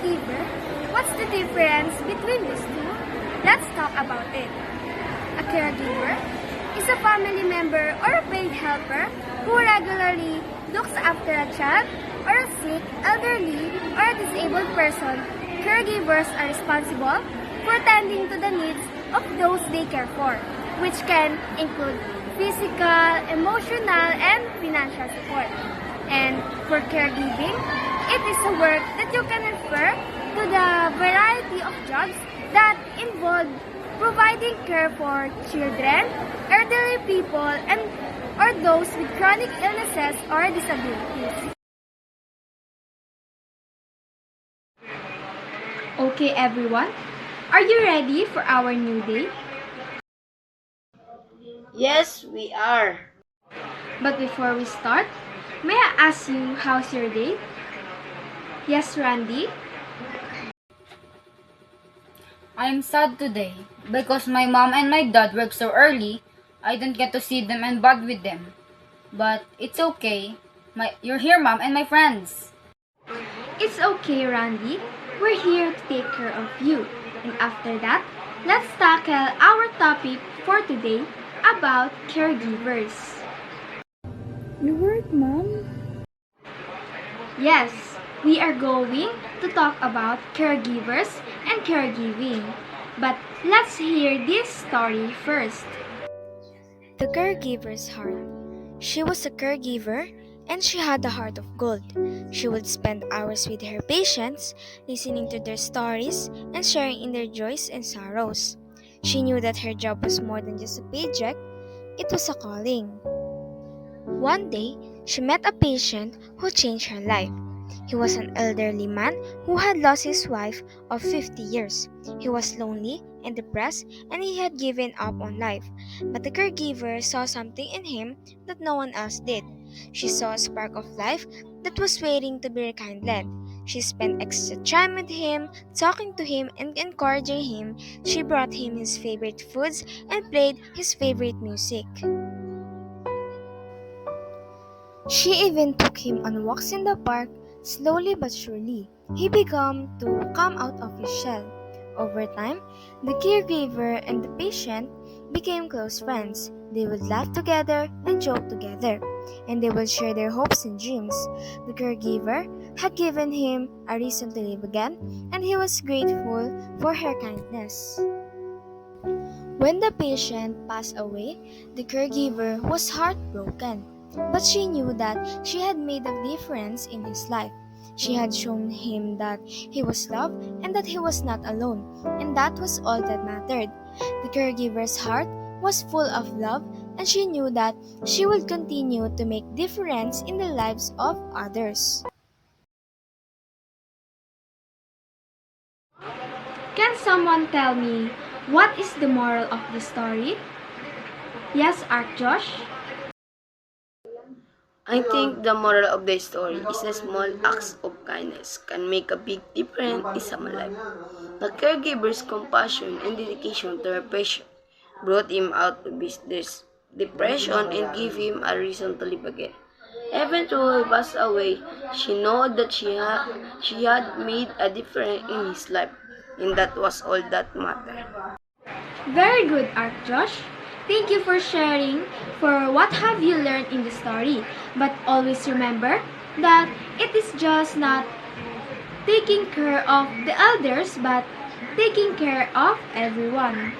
caregiver? What's the difference between these two? Let's talk about it. A caregiver is a family member or a paid helper who regularly looks after a child or a sick, elderly, or a disabled person. Caregivers are responsible for tending to the needs of those they care for, which can include physical, emotional, and financial support. And for caregiving, it is a work that you can refer to the variety of jobs that involve providing care for children, elderly people, and or those with chronic illnesses or disabilities. Okay everyone, are you ready for our new day? Yes, we are. But before we start, may I ask you how's your day? Yes, Randy? I'm sad today because my mom and my dad work so early. I don't get to see them and bond with them. But it's okay. You're here, Mom, and my friends. It's okay, Randy. We're here to take care of you. And after that, let's tackle our topic for today about caregivers. You work, Mom? Yes, we are going to talk about caregivers and caregiving. But let's hear this story first. The caregiver's heart. She was a caregiver and she had a heart of gold. She would spend hours with her patients, listening to their stories and sharing in their joys and sorrows. She knew that her job was more than just a paycheck, it was a calling. One day, she met a patient who changed her life. He was an elderly man who had lost his wife of 50 years. He was lonely and depressed and he had given up on life. But the caregiver saw something in him that no one else did. She saw a spark of life that was waiting to be rekindled. She spent extra time with him, talking to him and encouraging him. She brought him his favorite foods and played his favorite music. She even took him on walks in the park. Slowly but surely, he began to come out of his shell. Over time, the caregiver and the patient became close friends. They would laugh together and joke together, and they would share their hopes and dreams. The caregiver had given him a reason to live again, and he was grateful for her kindness. When the patient passed away, the caregiver was heartbroken. But she knew that she had made a difference in his life. She had shown him that he was loved and that he was not alone, and that was all that mattered. The caregiver's heart was full of love, and she knew that she would continue to make difference in the lives of others. Can someone tell me what is the moral of the story? Yes, Josh? I think the moral of the story is that small acts of kindness can make a big difference in someone's life. The caregiver's compassion and dedication to her patient brought him out of his depression and gave him a reason to live again. Even though he passed away, she knew that she had made a difference in his life, and that was all that mattered. Very good, Josh. Thank you for sharing for what have you learned in the story. But always remember that it is just not taking care of the elders but taking care of everyone.